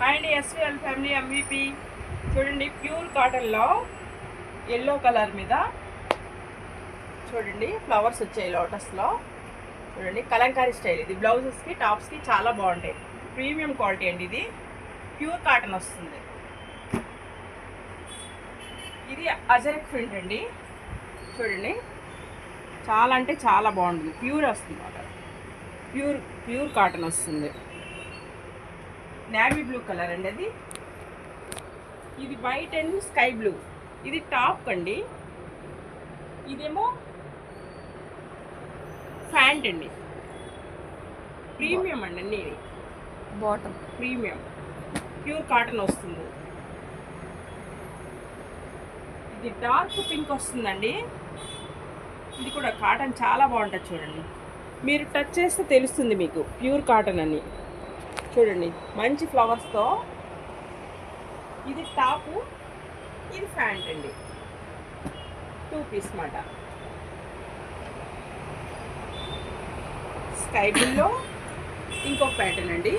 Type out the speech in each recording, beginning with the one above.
And SVL family MVP చూడండి, pure కాటన్లో yellow colour మీద చూడండి ఫ్లవర్స్ వచ్చాయి లోటస్లో. చూడండి కలంకారీ స్టైల్. ఇది బ్లౌజెస్కి టాప్స్కి చాలా బాగుంటాయి. ప్రీమియం క్వాలిటీ అండి. ఇది ప్యూర్ కాటన్ వస్తుంది. ఇది అజరక్ ప్రింట్ అండి. చూడండి చాలా అంటే చాలా బాగుంటుంది. ప్యూర్ వస్తుంది అన్నమాట. ప్యూర్ కాటన్ వస్తుంది. నేవీ బ్లూ కలర్ అండి అది. ఇది వైట్ అండ్ స్కై బ్లూ. ఇది టాప్ అండి. ఇదేమో ప్యాంట్ అండి. ప్రీమియం అండి అన్నీ. బాటమ్ ప్రీమియం ప్యూర్ కాటన్ వస్తుంది. ఇది డార్క్ పింక్ వస్తుందండి. ఇది కూడా కాటన్ చాలా బాగుంటుంది. చూడండి, మీరు టచ్ చేస్తే తెలుస్తుంది మీకు ప్యూర్ కాటన్ అని. చూడండి మంచి ఫ్లవర్స్తో. ఇది టాపు, ఇది ప్యాంట్ అండి. 2 పీస్ మాట. స్కై బ్లూలో ఇంకొక ప్యాటర్న్ అండి.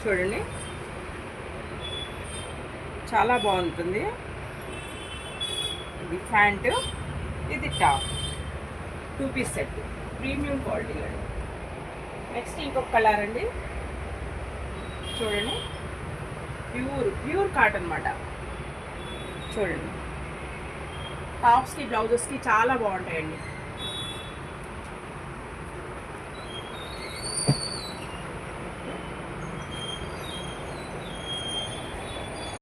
చూడండి చాలా బాగుంటుంది. ఇది ప్యాంటు, ఇది top. 2 piece set. Premium quality అండి. నెక్స్ట్ ఇంకొక కలర్ అండి. చూడండి ప్యూర్ కాటన్ అన్నమాట. చూడండి టాప్స్కి బ్లౌజెస్కి చాలా బాగుంటాయండి.